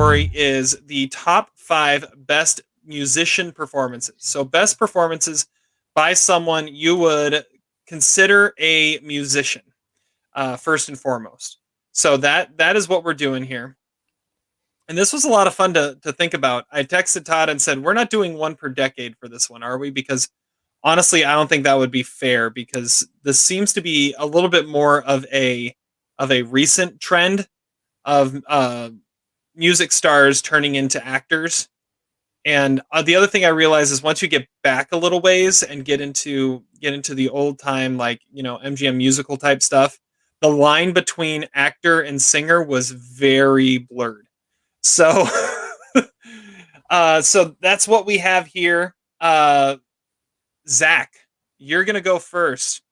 category is the top 5 best musician performances. So best performances by someone you would consider a musician, first and foremost. So that is what we're doing here. And this was a lot of fun to think about. I texted Todd and said, we're not doing one per decade for this one, are we? Because honestly, I don't think that would be fair, because this seems to be a little bit more of a recent trend of music stars turning into actors. And the other thing I realize is once you get back a little ways and get into the old time, like, MGM musical type stuff, the line between actor and singer was very blurred. So so that's what we have here. Zach, you're gonna go first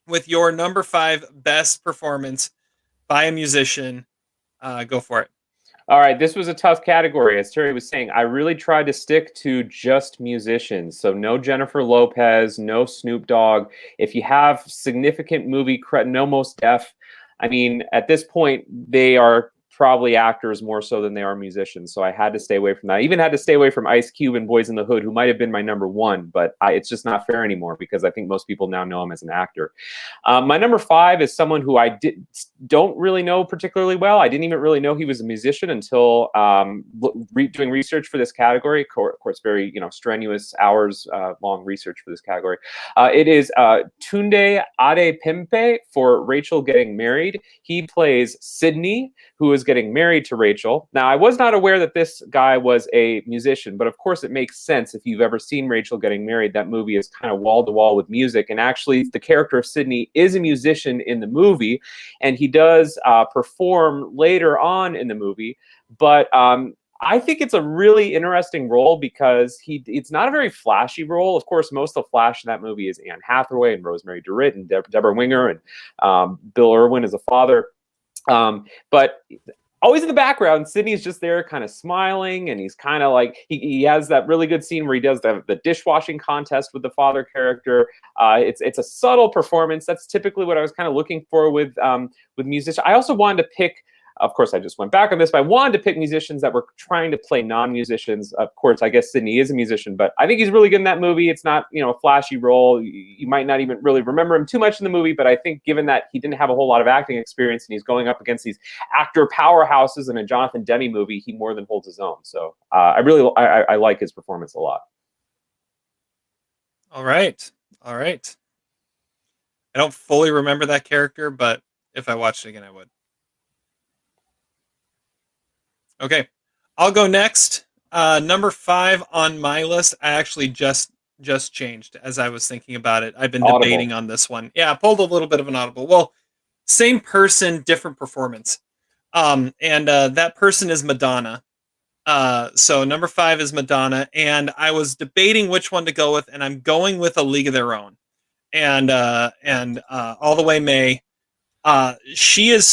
with your number 5 best performance by a musician. Go for it. All right, this was a tough category. As Terry was saying, I really tried to stick to just musicians. So no Jennifer Lopez, no Snoop Dogg. If you have significant movie credit, no Mos Def. I mean, at this point, they are probably actors more so than they are musicians. So I had to stay away from that. I even had to stay away from Ice Cube and Boys in the Hood, who might have been my number 1, but it's just not fair anymore because I think most people now know him as an actor. My number 5 is someone who I don't really know particularly well. I didn't even really know he was a musician until doing research for this category. Of course, very strenuous hours long research for this category. It is Tunde Adepempe for Rachel Getting Married. He plays Sydney, who is getting married to Rachel. Now, I was not aware that this guy was a musician, but of course it makes sense if you've ever seen Rachel Getting Married. That movie is kind of wall-to-wall with music, and actually the character of Sydney is a musician in the movie, and he does perform later on in the movie, but I think it's a really interesting role because it's not a very flashy role. Of course, most of the flash in that movie is Anne Hathaway and Rosemary DeWitt and Deborah Winger and Bill Irwin as a father. But always in the background, Sydney's just there kind of smiling, and he's kind of like, he has that really good scene where he does the dishwashing contest with the father character. It's a subtle performance. That's typically what I was kind of looking for with musicians. I also wanted to pick, of course, I just went back on this, but I wanted to pick musicians that were trying to play non-musicians. Of course, I guess Sydney is a musician, but I think he's really good in that movie. It's not, a flashy role. You might not even really remember him too much in the movie, but I think given that he didn't have a whole lot of acting experience and he's going up against these actor powerhouses in a Jonathan Demme movie, he more than holds his own. So I like his performance a lot. All right. I don't fully remember that character, but if I watched it again, I would. Okay, I'll go next. Number 5 on my list, I actually just changed as I was thinking about it. I've been debating on this one. Yeah, I pulled a little bit of an audible. Well, same person, different performance. And that person is Madonna. So number 5 is Madonna, and I was debating which one to go with, and I'm going with A League of Their Own. And All the Way May. She is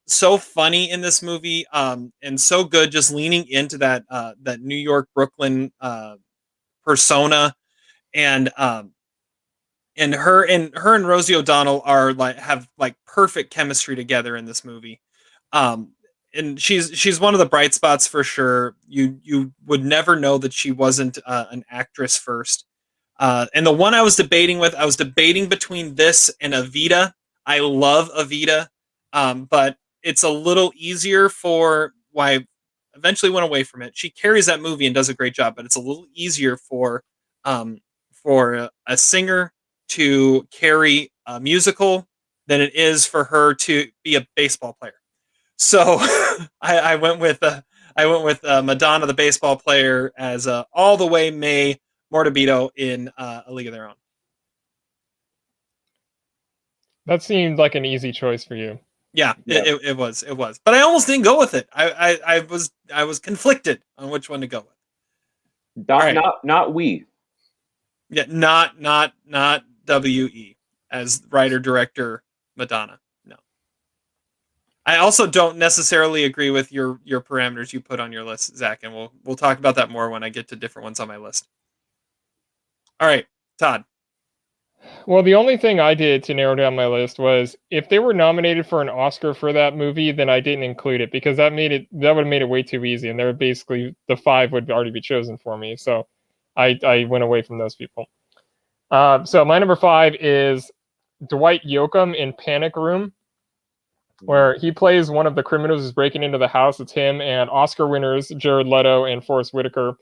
so funny in this movie, and so good, just leaning into that New York, Brooklyn persona, and her and Rosie O'Donnell have perfect chemistry together in this movie. And she's one of the bright spots for sure. You would never know that she wasn't an actress first. And the one I was debating between this and Evita. I love Evita, but it's a little easier why I eventually went away from it. She carries that movie and does a great job, but it's a little easier for a singer to carry a musical than it is for her to be a baseball player. So I went with Madonna, the baseball player, as All the Way May Mortabito in A League of Their Own. That seemed like an easy choice for you. Yeah, it was, but I almost didn't go with it. I was conflicted on which one to go with. Not we. Yeah, not WE as writer director Madonna. No. I also don't necessarily agree with your parameters you put on your list, Zach, and we'll talk about that more when I get to different ones on my list. All right, Todd. Well, the only thing I did to narrow down my list was if they were nominated for an Oscar for that movie, then I didn't include it because that would have made it way too easy, and there would basically the 5 would already be chosen for me. So I went away from those people. So my number 5 is Dwight Yoakam in Panic Room, where he plays one of the criminals who's breaking into the house. It's him and Oscar winners Jared Leto and Forest Whitaker.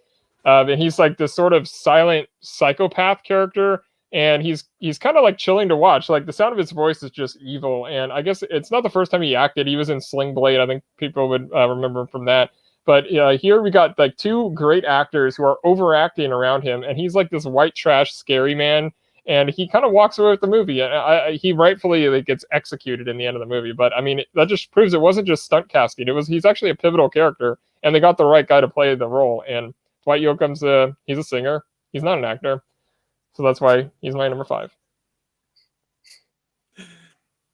And he's like this sort of silent psychopath character, and he's kind of like chilling to watch. Like the sound of his voice is just evil, and I guess it's not the first time he acted. He was in Sling Blade. I think people would remember him from that. But here we got like 2 great actors who are overacting around him, and he's like this white trash scary man, and he kind of walks away with the movie. And he rightfully like, gets executed in the end of the movie. But I mean, that just proves it wasn't just stunt casting. He's actually a pivotal character, and they got the right guy to play the role. And Dwight Yoakam's he's a singer. He's not an actor. So that's why he's my number 5.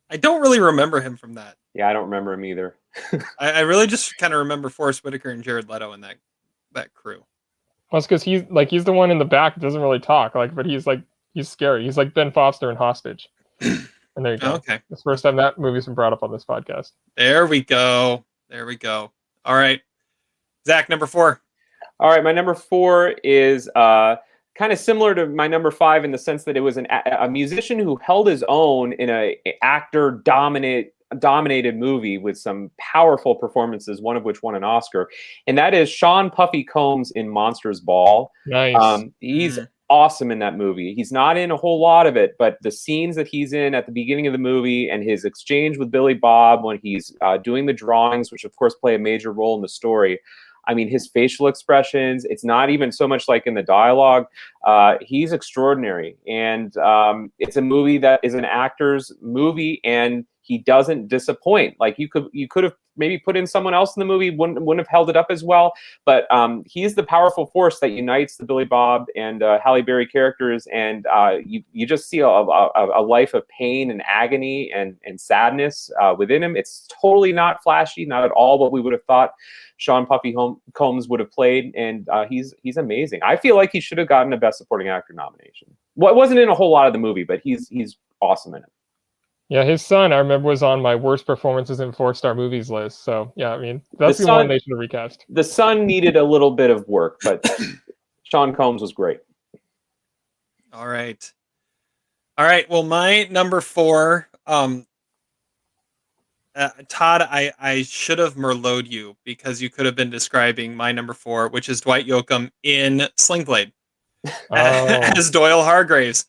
I don't really remember him from that. Yeah, I don't remember him either. I really just kind of remember Forest Whitaker and Jared Leto in that crew. Well, it's because he's the one in the back that doesn't really talk. But he's scary. He's like Ben Foster in Hostage. And there you go. Okay. It's the first time that movie's been brought up on this podcast. There we go. All right. Zach, number 4. All right, my number 4 is kind of similar to my number 5 in the sense that it was a musician who held his own in a actor dominated movie with some powerful performances, one of which won an Oscar, and that is Sean Puffy Combs in Monsters Ball. Nice. He's awesome in that movie. He's not in a whole lot of it, but the scenes that he's in at the beginning of the movie and his exchange with Billy Bob when he's doing the drawings, which of course play a major role in the story. I mean, his facial expressions, it's not even so much like in the dialogue. He's extraordinary. And it's a movie that is an actor's movie, and he doesn't disappoint. Like you could have maybe put in someone else in the movie, wouldn't have held it up as well. But he's the powerful force that unites the Billy Bob and Halle Berry characters. And you just see a life of pain and agony and sadness within him. It's totally not flashy, not at all what we would have thought Sean Puffy Combs would have played, and he's amazing. I feel like he should have gotten a Best Supporting Actor nomination. Well, it wasn't in a whole lot of the movie, but he's awesome in it. Yeah, his son, I remember, was on my worst performances in 4-star movies list. So yeah, I mean, that's the one they should have recast. The son needed a little bit of work, but Sean Combs was great. All right. Well, my number 4. Todd, I should have merlot'd you because you could have been describing my number 4, which is Dwight Yoakam in Sling Blade as Doyle Hargraves.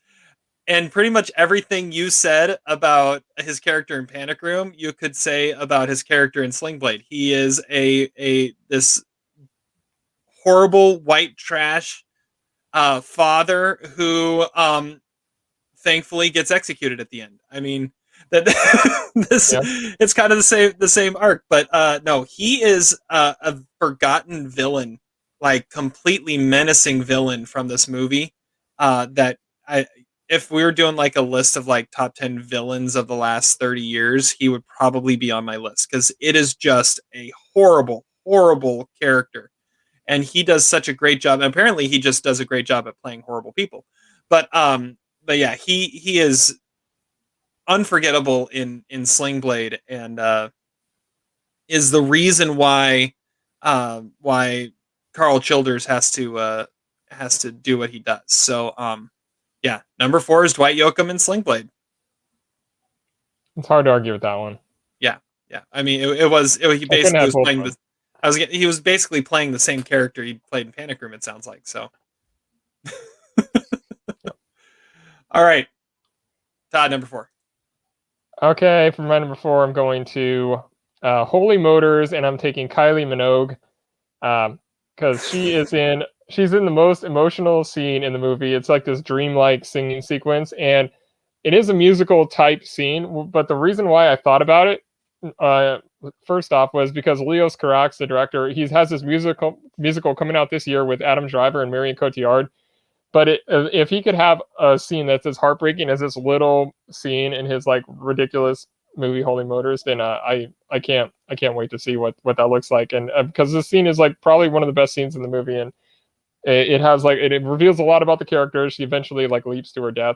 And pretty much everything you said about his character in Panic Room, you could say about his character in Sling Blade. He is this horrible white trash father who thankfully gets executed at the end. I mean, it's kind of the same arc, but no, he is a forgotten villain, like completely menacing villain from this movie. If we were doing like a list of like top 10 villains of the last 30 years, he would probably be on my list because it is just a horrible, horrible character, and he does such a great job. And apparently, he just does a great job at playing horrible people. But yeah, he is unforgettable in Sling Blade, and is the reason why Carl Childers has to do what he does. So yeah, number 4 is Dwight Yoakam in Sling Blade. It's hard to argue with that one. Yeah. I mean, he basically was playing he was basically playing the same character he played in Panic Room. It sounds like so. All right, Todd, number 4. Okay, for my number 4, I'm going to Holy Motors, and I'm taking Kylie Minogue because she's in the most emotional scene in the movie. It's like this dreamlike singing sequence, and it is a musical type scene. But the reason why I thought about it, first off, was because Leos Carax, the director, he has this musical coming out this year with Adam Driver and Marion Cotillard. But if he could have a scene that's as heartbreaking as this little scene in his like ridiculous movie Holy Motors, then I can't wait to see what that looks like. And because this scene is like probably one of the best scenes in the movie, and it has like it reveals a lot about the character. She eventually like leaps to her death,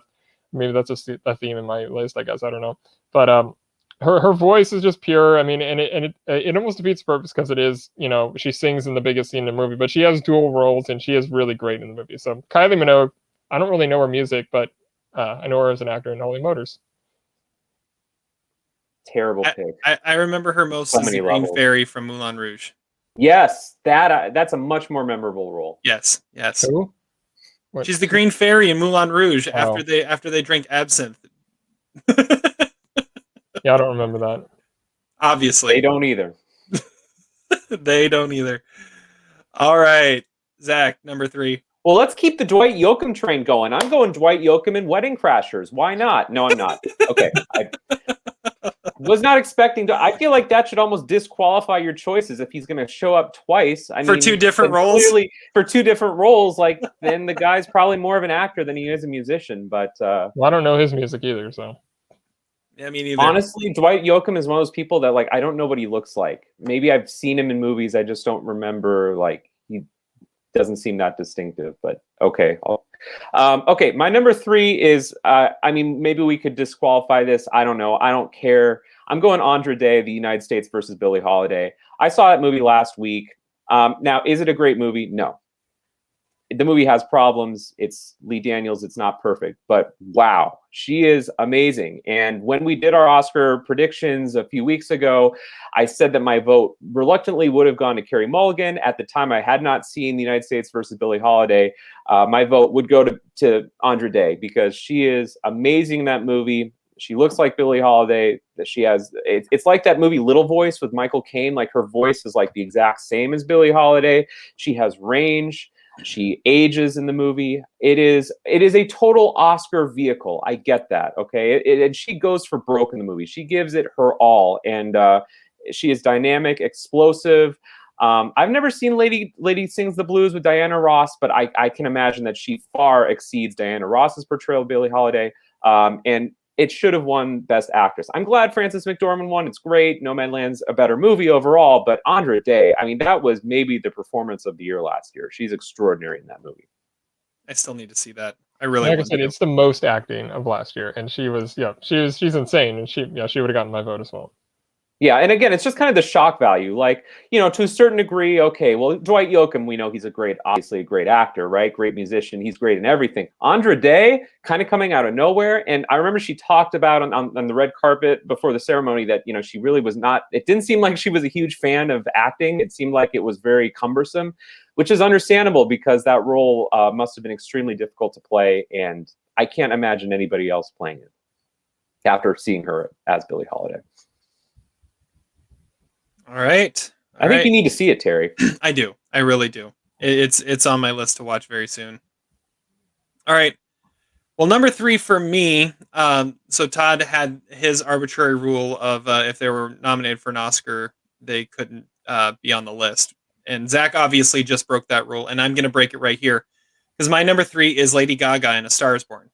maybe that's a theme in my list, I guess. I don't know. But her voice is just pure. I mean, and it almost defeats the purpose because it is, you know, she sings in the biggest scene in the movie, but she has dual roles and she is really great in the movie. So Kylie Minogue, I don't really know her music, but I know her as an actor in Holy Motors. Terrible pick. I remember her most as the Green Fairy from Moulin Rouge. Yes, that's a much more memorable role. Yes. Who? She's the Green Fairy in Moulin Rouge after they drink absinthe. Yeah, I don't remember that. Obviously. They don't either. They don't either. All right, Zach, number 3. Well, let's keep the Dwight Yoakam train going. I'm going Dwight Yoakam in Wedding Crashers. Why not? No, I'm not. Okay. I was not expecting to. I feel like that should almost disqualify your choices if he's going to show up twice. I mean, for 2 different roles? Clearly, for 2 different roles, like, then the guy's probably more of an actor than he is a musician. But well, I don't know his music either, so. Yeah, me neither. Honestly, Dwight Yoakam is one of those people that, like, I don't know what he looks like. Maybe I've seen him in movies. I just don't remember, like, he doesn't seem that distinctive, but okay. Okay, my number 3 is, I mean, maybe we could disqualify this. I don't know. I don't care. I'm going Andra Day, The United States versus Billie Holiday. I saw that movie last week. Now, is it a great movie? No. The movie has problems. It's Lee Daniels. It's not perfect, but wow, she is amazing. And when we did our Oscar predictions a few weeks ago, I said that my vote reluctantly would have gone to Carey Mulligan. At the time, I had not seen The United States versus Billie Holiday. My vote would go to Andra Day because she is amazing in that movie. She looks like Billie Holiday. She has, it's like that movie Little Voice with Michael Caine. Like, her voice is like the exact same as Billie Holiday. She has range. She ages in the movie. It is a total Oscar vehicle. I get that. Okay. And she goes for broke in the movie. She gives it her all. And she is dynamic, explosive. I've never seen Lady Sings the Blues with Diana Ross, but I can imagine that she far exceeds Diana Ross's portrayal of Billie Holiday. And it should have won Best Actress. I'm glad Frances McDormand won. It's great. Nomadland's a better movie overall, but Andra Day, I mean, that was maybe the performance of the year last year. She's extraordinary in that movie. I still need to see that. I really like I said, it's the most acting of last year, and she's insane, and she would have gotten my vote as well. Yeah, and again, it's just kind of the shock value. Like, you know, to a certain degree, okay, well, Dwight Yoakam, we know he's obviously a great actor, right? Great musician. He's great in everything. Andra Day, kind of coming out of nowhere. And I remember she talked about on the red carpet before the ceremony that, you know, she really was not, it didn't seem like she was a huge fan of acting. It seemed like it was very cumbersome, which is understandable because that role must have been extremely difficult to play. And I can't imagine anybody else playing it after seeing her as Billie Holiday. All right. I think you need to see it, Terry. I do. I really do. It's on my list to watch very soon. All right. Well, number 3 for me. So Todd had his arbitrary rule of if they were nominated for an Oscar, they couldn't be on the list. And Zach obviously just broke that rule, and I'm going to break it right here because my number 3 is Lady Gaga in A Star Is Born.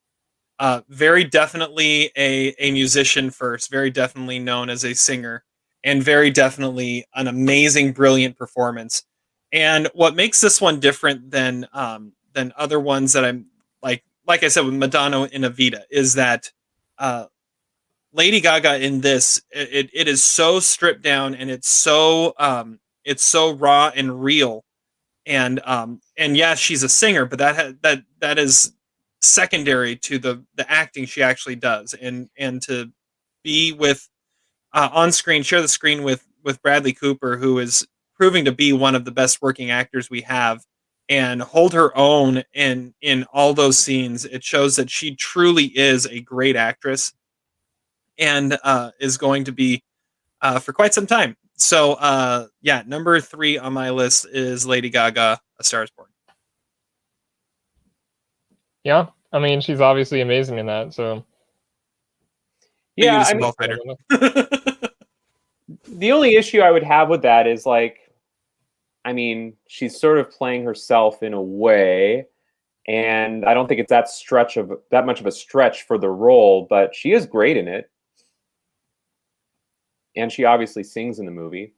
Very definitely a musician first. Very definitely known as a singer. And very definitely an amazing, brilliant performance. And what makes this one different than other ones that I'm like I said with Madonna in Evita is that Lady Gaga in this it is so stripped down and it's so raw and real. And yeah, she's a singer, but that is secondary to the acting she actually does, and to be with. On screen, share the screen with Bradley Cooper, who is proving to be one of the best working actors we have, and hold her own in all those scenes. It shows that she truly is a great actress, and is going to be for quite some time. So yeah, number 3 on my list is Lady Gaga, A Star Is Born. Yeah, I mean, she's obviously amazing in that. So. Yeah, I mean, the only issue I would have with that is, like, I mean, she's sort of playing herself in a way, and I don't think it's that much of a stretch for the role, but she is great in it. And she obviously sings in the movie.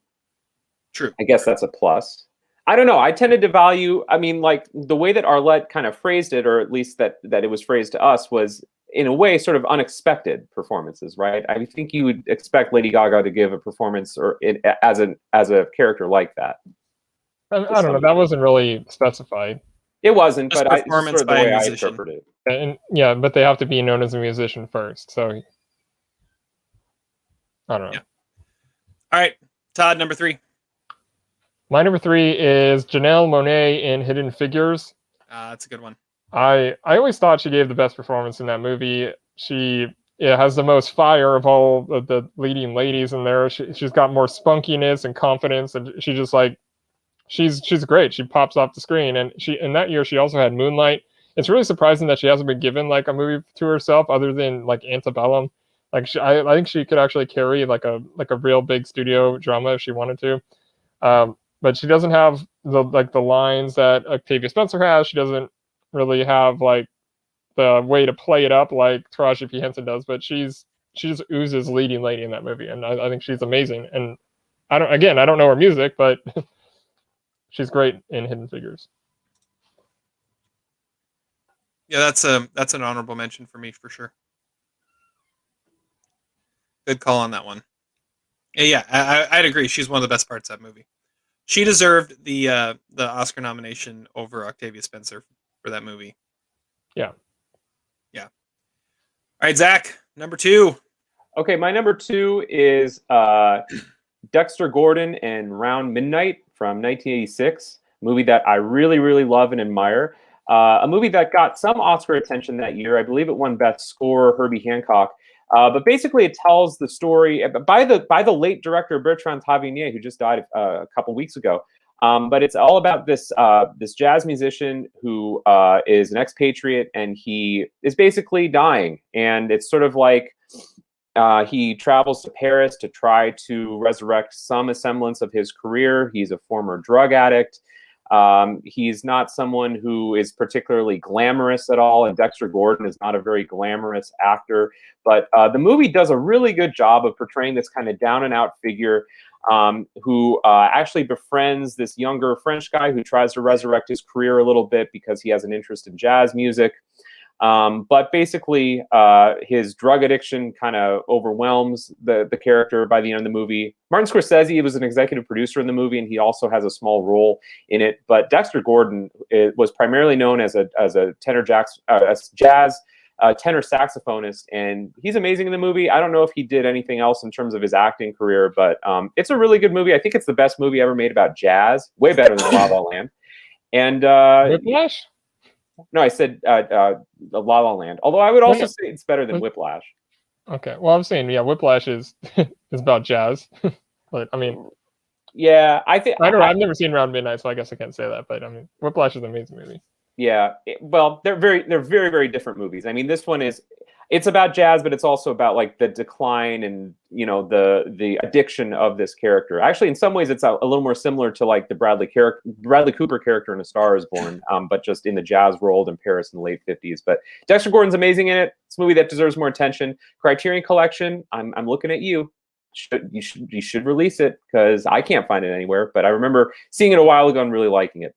True. I guess that's a plus. I don't know. I tended to value, I mean, like, the way that Arlette kind of phrased it, or at least that it was phrased to us, was in a way, sort of unexpected performances, right? I think you would expect Lady Gaga to give a performance as a character like that. I don't know. That wasn't really specified. It wasn't, Just but performance sort of the by a way I musician. interpret it. And yeah, but they have to be known as a musician first. So I don't know. Yeah. All right, Todd, number 3. My number 3 is Janelle Monáe in Hidden Figures. That's a good one. I always thought she gave the best performance in that movie. She has the most fire of all of the leading ladies in there. She's got more spunkiness and confidence, and she just like she's great. She pops off the screen, and in that year she also had Moonlight. It's really surprising that she hasn't been given like a movie to herself other than like Antebellum. Like I think she could actually carry like a real big studio drama if she wanted to. But she doesn't have the lines that Octavia Spencer has. She doesn't really have like the way to play it up like Taraji P. Henson does. But she just oozes leading lady in that movie, and I think she's amazing. And I don't know her music, but she's great in Hidden Figures. Yeah, that's an honorable mention for me for sure. Good call on that one. Yeah, I'd agree. She's one of the best parts of that movie. She deserved the Oscar nomination over Octavia Spencer for that movie. Yeah. All right, Zach, number 2. Okay, my number 2 is Dexter Gordon and Round Midnight from 1986. Movie that I really, really love and admire. A movie that got some Oscar attention that year. I believe it won Best Score, Herbie Hancock. But basically, it tells the story by the late director Bertrand Tavernier, who just died a couple weeks ago. But it's all about this jazz musician who is an expatriate, and he is basically dying. And it's sort of like he travels to Paris to try to resurrect some semblance of his career. He's a former drug addict. He's not someone who is particularly glamorous at all, and Dexter Gordon is not a very glamorous actor. But the movie does a really good job of portraying this kind of down-and-out figure who actually befriends this younger French guy who tries to resurrect his career a little bit because he has an interest in jazz music. But basically, his drug addiction kind of overwhelms the character by the end of the movie. Martin Scorsese was an executive producer in the movie, and he also has a small role in it. But Dexter Gordon was primarily known as a jazz tenor saxophonist, and he's amazing in the movie. I don't know if he did anything else in terms of his acting career, but it's a really good movie. I think it's the best movie ever made about jazz, way better than La La Land. And Whiplash? No, I said La La Land. Although I would also say it's better than Whiplash. Okay, well, I'm saying Whiplash is is about jazz, but I mean, yeah, I think I don't know. I've never seen Round Midnight, so I guess I can't say that. But I mean, Whiplash is an amazing movie. Yeah, well, they're very, very different movies. I mean, this one it's about jazz, but it's also about like the decline and the addiction of this character. Actually, in some ways, it's a little more similar to like the Bradley Cooper character in A Star Is Born, but just in the jazz world in Paris in the late 50s. But Dexter Gordon's amazing in it. It's a movie that deserves more attention. Criterion Collection, I'm looking at you. You should release it because I can't find it anywhere. But I remember seeing it a while ago and really liking it.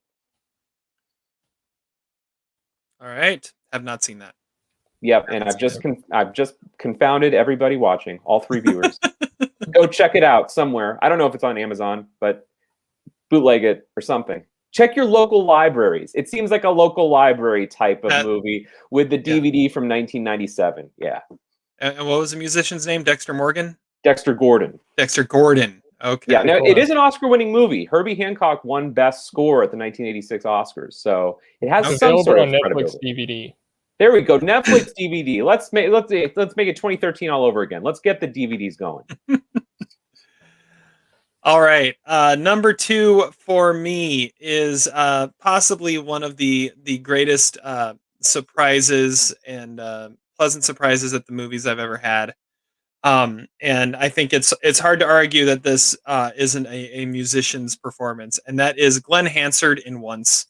All right, have not seen that. Yep, and I've just confounded everybody watching, all 3 viewers. Go check it out somewhere. I don't know if it's on Amazon, but bootleg it or something. Check your local libraries. It seems like a local library type of movie with the DVD from 1997. Yeah. And what was the musician's name? Dexter Morgan? Dexter Gordon. Dexter Gordon. Okay. Yeah, now it is an Oscar-winning movie. Herbie Hancock won Best Score at the 1986 Oscars, so it has some sort of Netflix DVD. There we go. Netflix DVD. Let's make it 2013 all over again. Let's get the DVDs going. All right. Number 2 for me is possibly one of the greatest surprises and pleasant surprises at the movies I've ever had. And I think it's hard to argue that this isn't a musician's performance, and that is Glen Hansard in Once.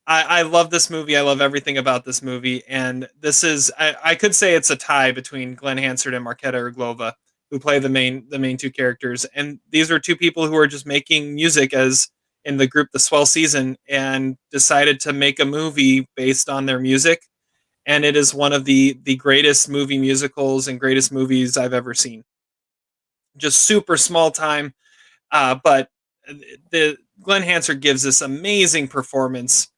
I love this movie. I love everything about this movie. And this is, I could say it's a tie between Glen Hansard and Marketa Irglova, who play the main 2 characters. And these are 2 people who are just making music as in the group The Swell Season and decided to make a movie based on their music. and it is one of the greatest movie musicals and greatest movies I've ever seen. Just super small time, but the Glen Hansard gives this amazing performance,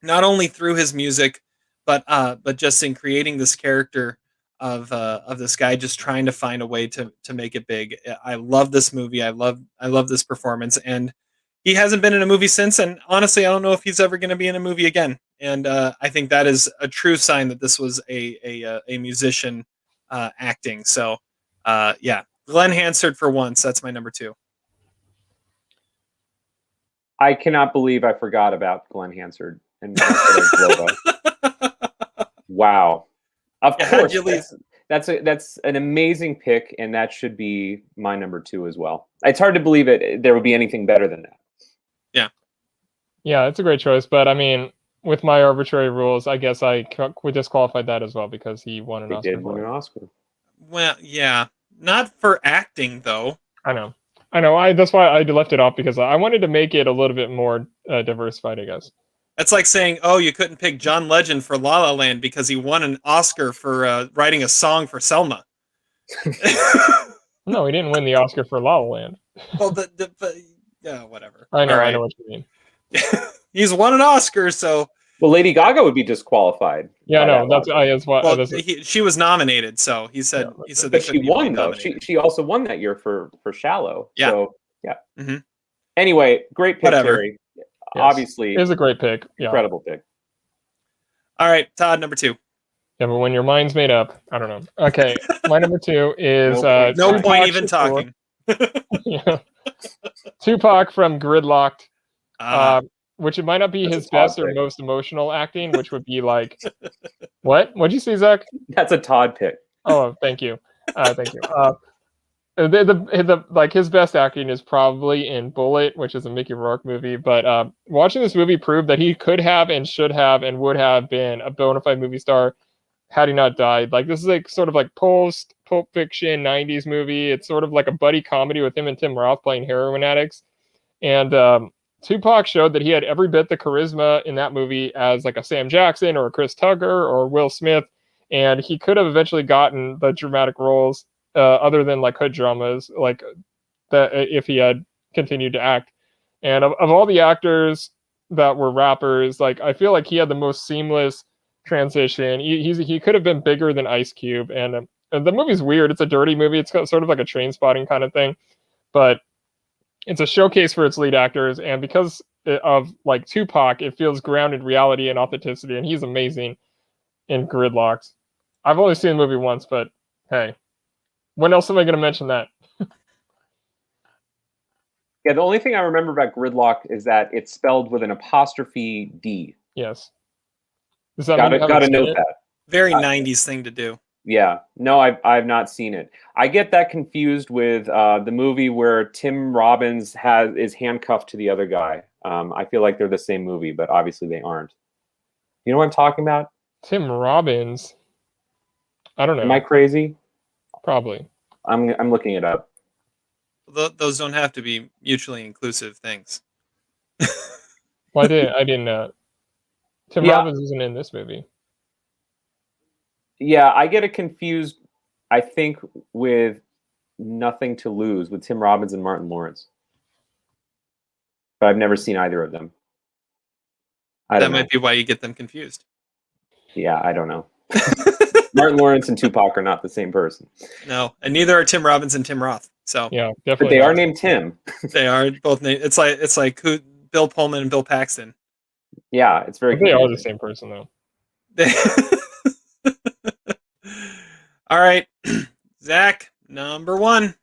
not only through his music, but just in creating this character of this guy just trying to find a way to make it big. I love this movie. I love this performance, and he hasn't been in a movie since. And honestly, I don't know if he's ever going to be in a movie again. And I think that is a true sign that this was a musician acting. So yeah, Glen Hansard for once. That's my number 2. I cannot believe I forgot about Glen Hansard and wow. Of course, that's an amazing pick, and that should be my number 2 as well. It's hard to believe there would be anything better than that. Yeah, it's a great choice, but I mean, with my arbitrary rules, I guess I would disqualify that as well because he won an Oscar. He did win an Oscar. Well, yeah, not for acting though. I know. That's why I left it off, because I wanted to make it a little bit more diversified, I guess. That's like saying, oh, you couldn't pick John Legend for La La Land because he won an Oscar for writing a song for Selma. No, he didn't win the Oscar for La La Land. Well, yeah, whatever. I know what you mean. He's won an Oscar, so. Well, Lady Gaga would be disqualified. Yeah, no, that's why. Well, she was nominated, so he said. But she won though. She also won that year for Shallow. Yeah. So yeah. Mm-hmm. Anyway, great pick, Terry. Yes. Obviously, it was a great pick. Yeah. Incredible pick. All right, Todd, number 2. Yeah, but when your mind's made up, I don't know. Okay, my number 2 is no point even talking. Yeah. Tupac from Gridlocked, which it might not be his best or most emotional acting, which would be like, what? What'd you say, Zach? That's a Todd pick. Oh, thank you, thank you. Like his best acting is probably in Bullet, which is a Mickey Rourke movie. But watching this movie proved that he could have and should have and would have been a bona fide movie star had he not died. Like, this is like sort of like post Pulp Fiction 90s movie. It's sort of like a buddy comedy with him and Tim Roth playing heroin addicts. And Tupac showed that he had every bit the charisma in that movie as like a Sam Jackson or a Chris Tucker or Will Smith. And he could have eventually gotten the dramatic roles other than like hood dramas, like that if he had continued to act. And of all the actors that were rappers, like I feel like he had the most seamless transition. He could have been bigger than Ice Cube. And the movie's weird. It's a dirty movie. It's got sort of like a Train Spotting kind of thing, but it's a showcase for its lead actors. And because of like Tupac, it feels grounded in reality and authenticity. And he's amazing in Gridlocked. I've only seen the movie once, but hey, when else am I going to mention that? Yeah, the only thing I remember about Gridlock is that it's spelled with an apostrophe D. Yes. Gotta note that. Very 90s thing to do. Yeah. No, I've not seen it. I get that confused with the movie where Tim Robbins is handcuffed to the other guy. I feel like they're the same movie, but obviously they aren't. You know what I'm talking about? Tim Robbins. I don't know. Am I crazy? Probably. I'm looking it up. Those don't have to be mutually inclusive things. Well, I didn't know. Tim Robbins isn't in this movie. Yeah, I get it confused, I think, with Nothing to Lose with Tim Robbins and Martin Lawrence. But I've never seen either of them. That might be why you get them confused. Yeah, I don't know. Martin Lawrence and Tupac are not the same person. No, and neither are Tim Robbins and Tim Roth. So yeah, definitely. But they are named Tim. They are both named. It's like who Bill Pullman and Bill Paxton. Yeah, it's very. They are the same person though. All right, Zach, number 1.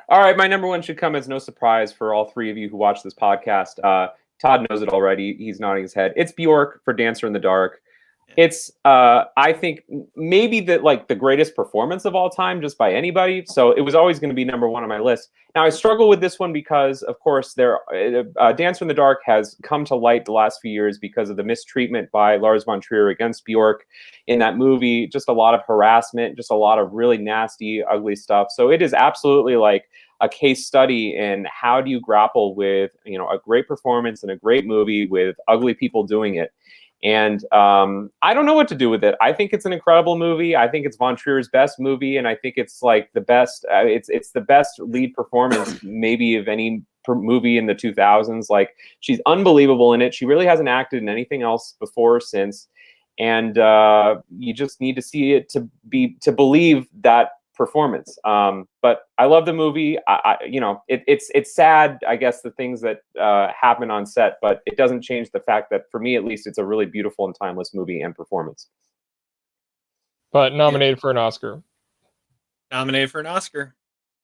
All right, my number 1 should come as no surprise for all 3 of you who watch this podcast. Todd knows it already. He's nodding his head. It's Bjork for Dancer in the Dark. It's I think maybe the greatest performance of all time, just by anybody. So it was always going to be number 1 on my list. Now I struggle with this one because, of course, Dancer in the Dark has come to light the last few years because of the mistreatment by Lars von Trier against Bjork in that movie. Just a lot of harassment, just a lot of really nasty, ugly stuff. So it is absolutely like a case study in how do you grapple with a great performance and a great movie with ugly people doing it. And I don't know what to do with it. I think it's an incredible movie. I think it's Von Trier's best movie, and I think it's like the best. It's the best lead performance maybe of any movie in the 2000s. Like, she's unbelievable in it. She really hasn't acted in anything else before or since, and you just need to see it to believe that performance. But I love the movie. It's sad, I guess, the things that happen on set, but it doesn't change the fact that, for me at least, it's a really beautiful and timeless movie and performance. But nominated for an Oscar. Nominated for an Oscar,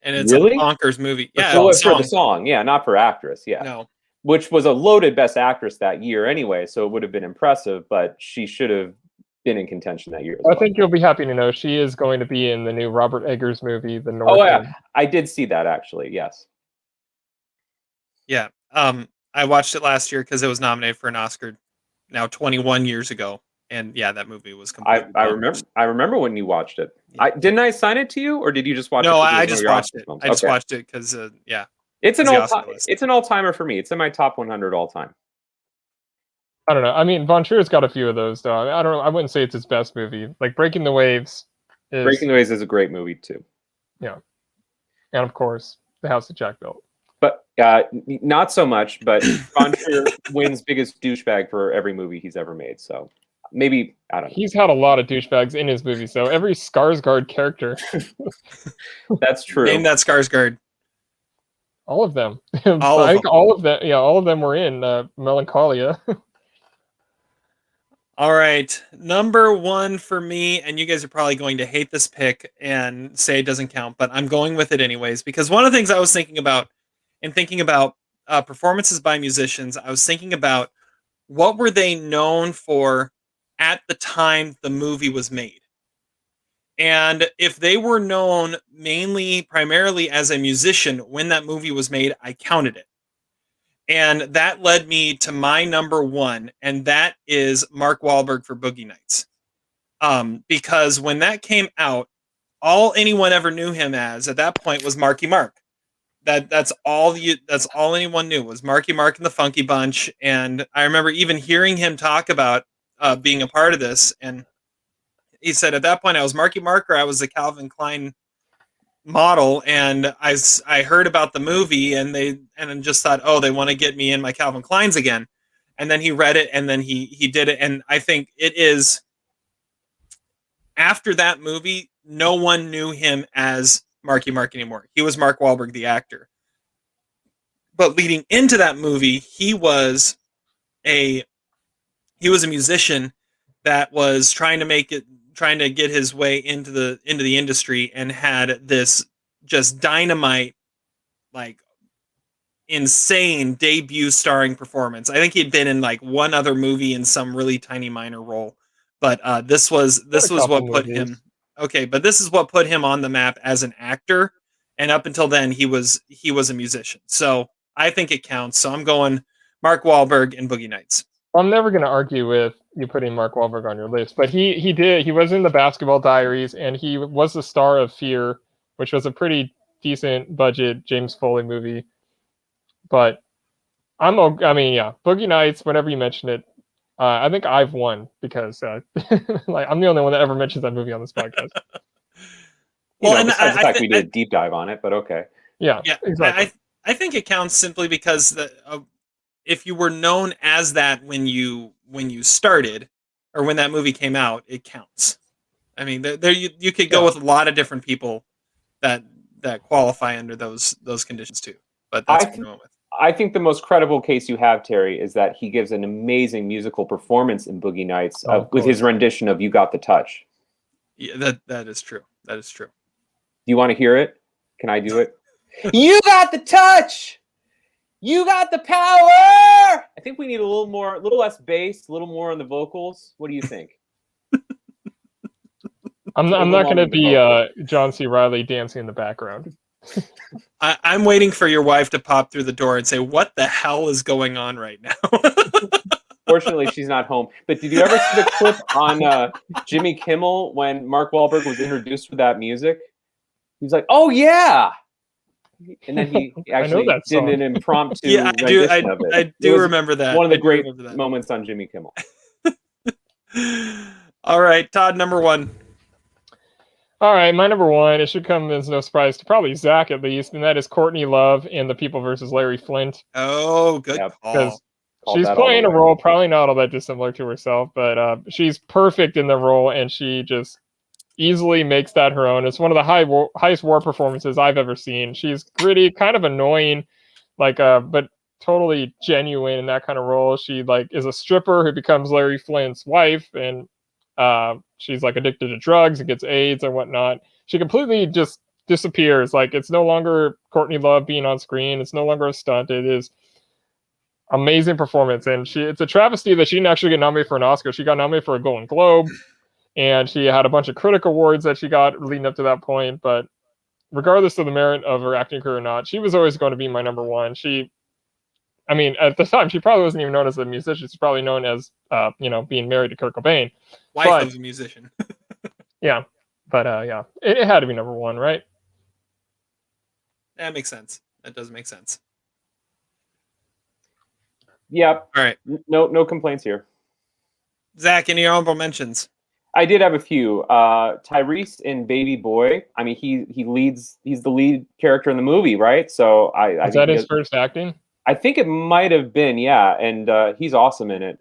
and it's really? a bonkers movie. Yeah, for the song, yeah, not for actress. Yeah, no, which was a loaded Best Actress that year anyway, so it would have been impressive, but she should have been in contention that year. I think you'll be happy to know she is going to be in the new Robert Eggers movie, The Northman. Oh yeah, I did see that actually. Yes. Yeah. I watched it last year because it was nominated for an Oscar now 21 years ago. And yeah, that movie was completely I remember when you watched it. Yeah. Didn't I assign it to you, or did you just watch it? No, I just watched it. I just watched it because yeah. It's an all-timer for me. It's in my top 100 all time. I don't know. I mean, Von Trier's got a few of those, though. I don't know. I wouldn't say it's his best movie. Like, Breaking the Waves is a great movie, too. Yeah. And, of course, The House that Jack Built. But not so much, but Von Trier wins biggest douchebag for every movie he's ever made. So maybe, I don't know. He's had a lot of douchebags in his movies, so every Skarsgård character. That's true. Name that Skarsgård. All of them. I think all of them. Yeah, all of them were in Melancholia. All right, number one for me, and you guys are probably going to hate this pick and say it doesn't count, but I'm going with it anyways, because one of the things I was thinking about performances by musicians, I was thinking about what were they known for at the time the movie was made. And if they were known primarily as a musician when that movie was made, I counted it. And that led me to my number one, and that is Mark Wahlberg for Boogie Nights. Because when that came out, all anyone ever knew him as at that point was Marky Mark. That's all anyone knew was Marky Mark and the Funky Bunch. And I remember even hearing him talk about being a part of this, and he said at that point I was Marky Mark or I was the Calvin Klein model, and I heard about the movie and just thought, oh, they want to get me in my Calvin Kleins again. And then he read it and then he did it. And I think it is, after that movie, no one knew him as Marky Mark anymore. He was Mark Wahlberg, the actor. But leading into that movie, he was a musician that was trying to get his way into the industry, and had this just dynamite, like insane debut starring performance. I think he'd been in like one other movie in some really tiny minor role, but this was what put him. Okay, but this is what put him on the map as an actor, and up until then he was a musician. So I think it counts. So I'm going Mark Wahlberg and Boogie Nights. I'm never going to argue with you putting Mark Wahlberg on your list, but he was in the Basketball Diaries, and he was the star of Fear, which was a pretty decent budget James Foley movie. But Boogie Nights, whenever you mention it, I think I've won because like I'm the only one that ever mentions that movie on this podcast. Well, besides the fact we did a deep dive on it, but okay. Yeah, exactly. I think it counts simply because if you were known as that when you started, or when that movie came out, it counts. I mean, there you could go with a lot of different people that qualify under those conditions too. But that's what I'm going with. I think the most credible case you have, Terry, is that he gives an amazing musical performance in Boogie Nights with his rendition of "You Got the Touch." Yeah, that is true. That is true. Do you want to hear it? Can I do it? You got the touch. You got the power. I think we need a little less bass, a little more on the vocals. What do you think? I'm not going to be John C. Reilly dancing in the background. I'm waiting for your wife to pop through the door and say, "What the hell is going on right now?" Fortunately, she's not home. But did you ever see the clip on Jimmy Kimmel when Mark Wahlberg was introduced with that music? He was like, "Oh yeah," and then he actually did an impromptu rendition of it. I do remember that. One of the great moments on Jimmy Kimmel. All right, Todd, number 1. All right, my number 1, it should come as no surprise to probably Zach at least, and that is Courtney Love in The People versus Larry Flint. Oh, good call. Because she's playing a role probably not all that dissimilar to herself, but she's perfect in the role, and she just easily makes that her own. It's one of the highest war performances I've ever seen. She's gritty, kind of annoying, but totally genuine in that kind of role. She is a stripper who becomes Larry Flint's wife, and she's addicted to drugs and gets AIDS and whatnot. She completely just disappears. It's no longer Courtney Love being on screen. It's no longer a stunt. It is amazing performance, and it's a travesty that she didn't actually get nominated for an Oscar. She got nominated for a Golden Globe, and she had a bunch of critic awards that she got leading up to that point. But regardless of the merit of her acting career or not, she was always going to be my number 1. At the time, she probably wasn't even known as a musician. She's probably known as, being married to Kurt Cobain. Wife of a musician. Yeah. But, it had to be number 1, right? That makes sense. That does make sense. Yep. All right. No complaints here. Zach, any honorable mentions? I did have a few. Tyrese in Baby Boy. I mean, he's the lead character in the movie, right? So Is that his first acting? I think it might have been, yeah, and he's awesome in it.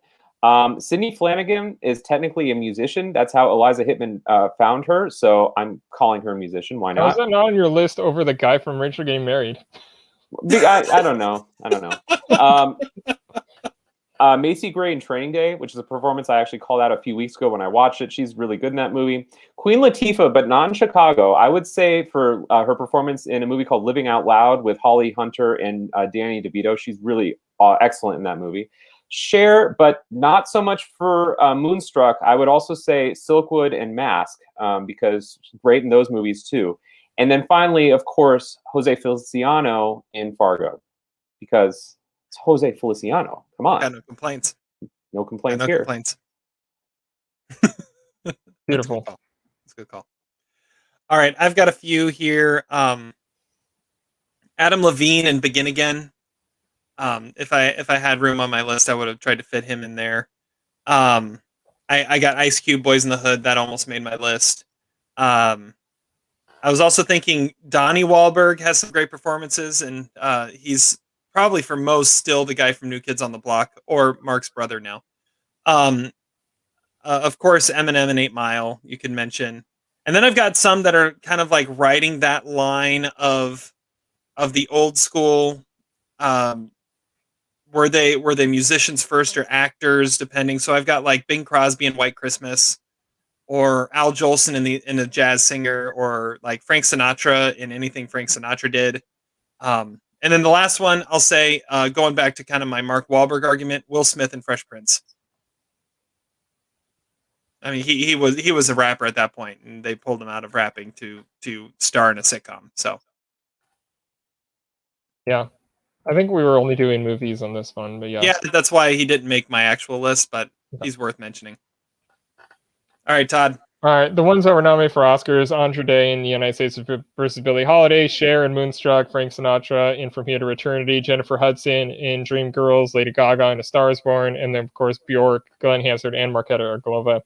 Sydney Flanagan is technically a musician. That's how Eliza Hittman found her, so I'm calling her a musician. Why not? Was that not on your list over the guy from Rachel Getting Married? I don't know. Macy Gray in Training Day, which is a performance I actually called out a few weeks ago when I watched it. She's really good in that movie. Queen Latifah, but not in Chicago. I would say for her performance in a movie called Living Out Loud with Holly Hunter and Danny DeVito. She's really excellent in that movie. Cher, but not so much for Moonstruck. I would also say Silkwood and Mask, because she's great in those movies too. And then finally, of course, Jose Feliciano in Fargo, because it's Jose Feliciano. Come on. Got no complaints. No complaints no here. Complaints. Beautiful. That's a good call. All right, I've got a few here. Adam Levine and Begin Again. If I had room on my list, I would have tried to fit him in there. I got Ice Cube, Boys in the Hood. That almost made my list. I was also thinking Donnie Wahlberg has some great performances, and he's probably for most still the guy from New Kids on the Block, or Mark's brother now. Of course, Eminem and 8 Mile you can mention. And then I've got some that are kind of riding that line of the old school. Were they musicians first or actors, depending? So I've got Bing Crosby in White Christmas, or Al Jolson in a jazz singer, or Frank Sinatra in anything Frank Sinatra did. And then the last one I'll say, going back to kind of my Mark Wahlberg argument, Will Smith in Fresh Prince. I mean, he was a rapper at that point, and they pulled him out of rapping to star in a sitcom. So, yeah, I think we were only doing movies on this one, but yeah, that's why he didn't make my actual list, but he's worth mentioning. All right, Todd. All right, the ones that were nominated for Oscars: Andra Day in The United States versus Billie Holiday, Cher in Moonstruck, Frank Sinatra in From Here to Eternity, Jennifer Hudson in Dreamgirls, Lady Gaga in A Star Is Born, and then of course Bjork, Glen Hansard, and Marketa Arglova.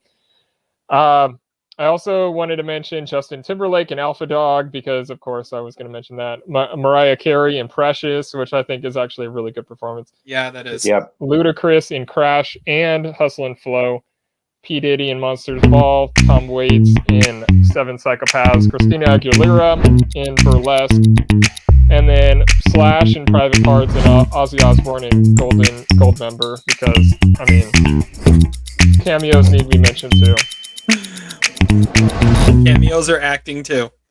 I also wanted to mention Justin Timberlake in Alpha Dog, because of course I was going to mention that. Mariah Carey in Precious, which I think is actually a really good performance. Yeah, that is. Yep. Ludacris in Crash and Hustle and Flow. P. Diddy in Monsters Ball, Tom Waits in Seven Psychopaths, Christina Aguilera in Burlesque, and then Slash in Private Parts, and Ozzy Osbourne in Goldmember, because, I mean, cameos need to be mentioned too. Cameos are acting too.